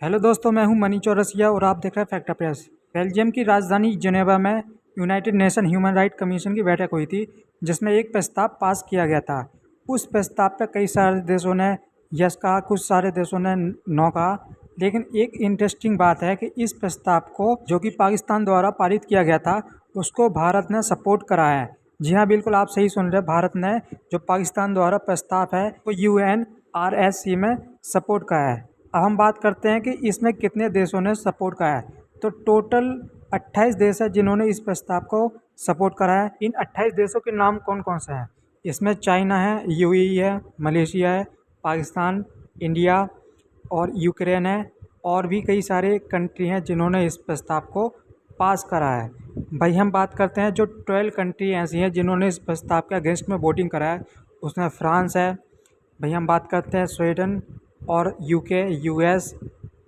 Hello दोस्तों, मैं हूं मनी चौरसिया और आप देख रहे हैं फैक्ट अफेयर्स। बेल्जियम की राजधानी जेनेवा में United nation human right commission की बैठक हुई थी, जिसमें एक प्रस्ताव पास किया गया था। उस प्रस्ताव पर कई सारे देशों ने यस कहा, कुछ सारे देशों ने नो कहा। लेकिन एक इंटरेस्टिंग बात है कि इस प्रस्ताव को, जो कि पाकिस्तान द्वारा पारित किया गया था, उसको भारत ने सपोर्ट करा है। जी हाँ, बिल्कुल आप सही सुन रहे हैं। भारत ने जो पाकिस्तान द्वारा प्रस्ताव है वो UNRSC में सपोर्ट करा है। अब हम बात करते हैं कि इसमें कितने देशों ने सपोर्ट करा है। तो टोटल 28 देश है जिन्होंने इस प्रस्ताव को सपोर्ट करा है। इन 28 देशों के नाम कौन कौन से हैं? इसमें चाइना है, UAE है, मलेशिया है, पाकिस्तान, इंडिया और यूक्रेन है। और भी कई सारे कंट्री हैं जिन्होंने इस प्रस्ताव को पास करा है। भाई हम बात करते हैं जो 12 कंट्री ऐसी हैं जिन्होंने इस प्रस्ताव के अगेंस्ट में वोटिंग करा है। उसमें फ्रांस है। भाई हम बात करते हैं स्वीडन और UK, US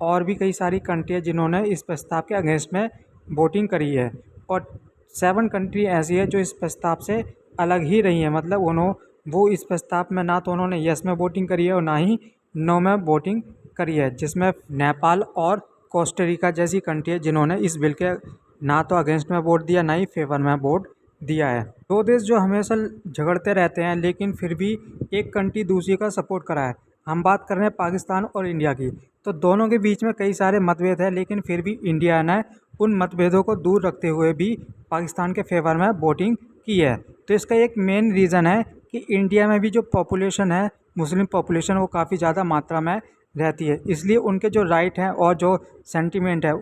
और भी कई सारी कंट्री है जिन्होंने इस प्रस्ताव के अगेंस्ट में वोटिंग करी है। और 7 कंट्री ऐसी है जो इस प्रस्ताव से अलग ही रही है। मतलब वो इस प्रस्ताव में ना तो उन्होंने यस में वोटिंग करी है और ना ही नो में वोटिंग करी है, जिसमें नेपाल और कोस्टारिका जैसी कंट्री है जिन्होंने इस बिल के ना तो अगेंस्ट में वोट दिया, ना ही फेवर में वोट दिया है। दो देश जो हमेशा झगड़ते रहते हैं लेकिन फिर भी एक कंट्री दूसरी का सपोर्ट करा है। हम बात कर रहे हैं पाकिस्तान और इंडिया की। तो दोनों के बीच में कई सारे मतभेद हैं, लेकिन फिर भी इंडिया ने उन मतभेदों को दूर रखते हुए भी पाकिस्तान के फेवर में वोटिंग की है। तो इसका एक मेन रीज़न है कि इंडिया में भी जो पॉपुलेशन है, मुस्लिम पॉपुलेशन, वो काफ़ी ज़्यादा मात्रा में रहती है। इसलिए उनके जो राइट हैं और जो सेंटिमेंट है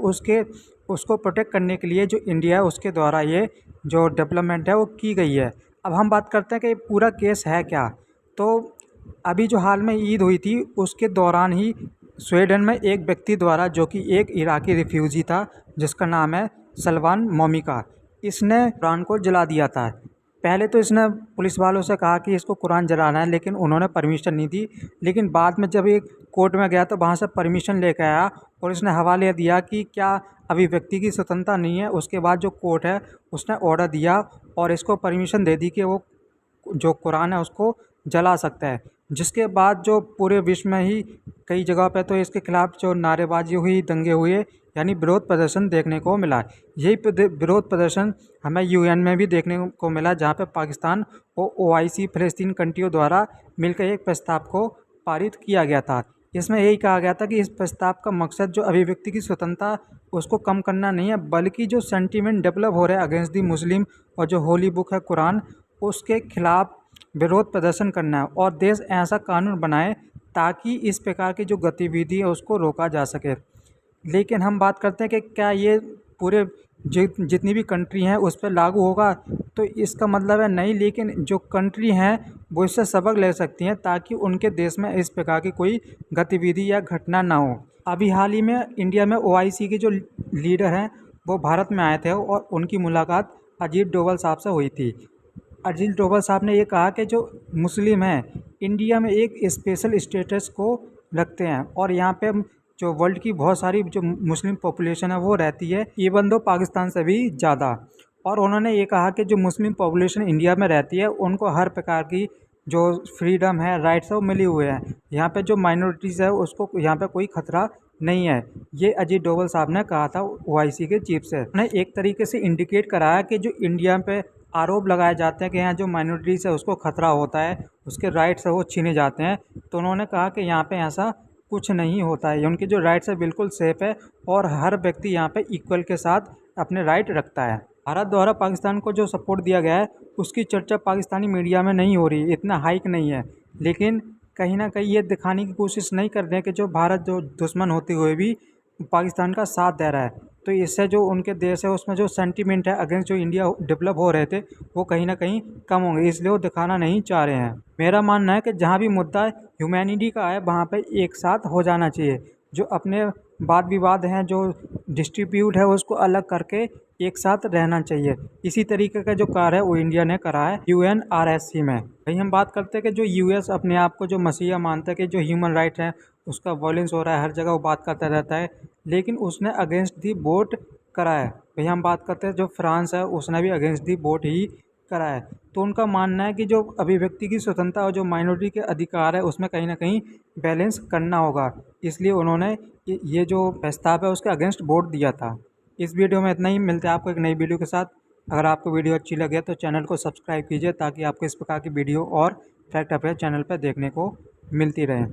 उसको प्रोटेक्ट करने के लिए जो इंडिया है उसके द्वारा ये जो डेवलपमेंट है वो की गई है। अब हम बात करते हैं कि पूरा केस है क्या। तो अभी जो हाल में ईद हुई थी उसके दौरान ही स्वीडन में एक व्यक्ति द्वारा, जो कि एक इराकी रिफ्यूजी था जिसका नाम है सलमान मोमिका, इसने कुरान को जला दिया था। पहले तो इसने पुलिस वालों से कहा कि इसको कुरान जलाना है, लेकिन उन्होंने परमिशन नहीं दी। लेकिन बाद में जब ये कोर्ट में गया तो वहाँ से परमिशन लेकर आया और इसने हवाले दिया कि क्या अभिव्यक्ति की स्वतंत्रता नहीं है। उसके बाद जो कोर्ट है उसने ऑर्डर दिया और इसको परमिशन दे दी कि वो जो कुरान है उसको जला सकता है। जिसके बाद जो पूरे विश्व में ही कई जगह पे तो इसके खिलाफ जो नारेबाजी हुई, दंगे हुए, यानी विरोध प्रदर्शन देखने को मिला। यही विरोध प्रदर्शन हमें UN में भी देखने को मिला, जहाँ पे पाकिस्तान और OIC फ़लस्तीन कंट्रियों द्वारा मिलकर एक प्रस्ताव को पारित किया गया था। इसमें यही कहा गया था कि इस प्रस्ताव का मकसद जो अभिव्यक्ति की स्वतंत्रता उसको कम करना नहीं है, बल्कि जो सेंटीमेंट डेवलप हो रहा है अगेंस्ट दी मुस्लिम और जो होली बुक है कुरान, उसके खिलाफ विरोध प्रदर्शन करना है। और देश ऐसा कानून बनाए ताकि इस प्रकार की जो गतिविधि है उसको रोका जा सके। लेकिन हम बात करते हैं कि क्या ये पूरे जितनी भी कंट्री हैं उस पर लागू होगा, तो इसका मतलब है नहीं। लेकिन जो कंट्री हैं वो इससे सबक ले सकती हैं ताकि उनके देश में इस प्रकार की कोई गतिविधि या घटना ना हो। अभी हाल ही में इंडिया में OIC के जो लीडर हैं वो भारत में आए थे और उनकी मुलाकात अजीत डोभाल साहब से हुई थी। अजीत डोभाल साहब ने ये कहा कि जो मुस्लिम हैं इंडिया में एक स्पेशल स्टेटस को रखते हैं और यहाँ पे जो वर्ल्ड की बहुत सारी जो मुस्लिम पॉपुलेशन है वो रहती है, इवन दो पाकिस्तान से भी ज़्यादा। और उन्होंने ये कहा कि जो मुस्लिम पॉपुलेशन इंडिया में रहती है उनको हर प्रकार की जो फ्रीडम है, राइट्स है, वो मिली हुए हैं। यहाँ पे जो माइनॉरिटीज़ है उसको यहाँ पे कोई खतरा नहीं है। ये अजीत डोभाल साहब ने कहा था OIC के चीफ से। उन्होंने एक तरीके से इंडिकेट कराया कि जो इंडिया पे आरोप लगाए जाते हैं कि यहाँ जो माइनॉरिटीज़ है उसको खतरा होता है, उसके राइट्स है वो छीने जाते हैं, तो उन्होंने कहा कि यहाँ पे ऐसा कुछ नहीं होता है। उनके जो राइट्स है बिल्कुल सेफ़ है और हर व्यक्ति यहाँ पे इक्वल के साथ अपने राइट रखता है। भारत द्वारा पाकिस्तान को जो सपोर्ट दिया गया है उसकी चर्चा पाकिस्तानी मीडिया में नहीं हो रही, इतना हाइक नहीं है। लेकिन कहीं ना कहीं ये दिखाने की कोशिश नहीं कर रहे हैं कि जो भारत जो दुश्मन होते हुए भी पाकिस्तान का साथ दे रहा है। तो इससे जो उनके देश है उसमें जो सेंटीमेंट है अगेंस्ट जो इंडिया डेवलप हो रहे थे वो कहीं ना कहीं कम होंगे, इसलिए वो दिखाना नहीं चाह रहे हैं। मेरा मानना है कि जहाँ भी मुद्दा ह्यूमैनिटी का है वहाँ पे एक साथ हो जाना चाहिए। जो अपने वाद विवाद हैं, जो डिस्ट्रीब्यूट है, उसको अलग करके एक साथ रहना चाहिए। इसी तरीके का जो कार्य है वो इंडिया ने करा है UNRSC में। वहीं हम बात करते हैं कि जो US अपने आप को जो मसीहा मानता है कि जो ह्यूमन राइट है उसका वॉयलेंस हो रहा है, हर जगह वो बात करता रहता है, लेकिन उसने अगेंस्ट दी वोट करा है। वहीं हम बात करते हैं जो फ्रांस है उसने भी अगेंस्ट दी वोट ही करा है। तो उनका मानना है कि जो अभिव्यक्ति की स्वतंत्रता और जो माइनॉरिटी के अधिकार है उसमें कहीं ना कहीं बैलेंस करना होगा, इसलिए उन्होंने ये जो प्रस्ताव है उसके अगेंस्ट वोट दिया था। इस वीडियो में इतना ही, मिलते हैं आपको एक नई वीडियो के साथ। अगर आपको वीडियो अच्छी लगे तो चैनल को सब्सक्राइब कीजिए ताकि आपको इस प्रकार की वीडियो और फैक्ट अफेयर चैनल पर देखने को मिलती रहे।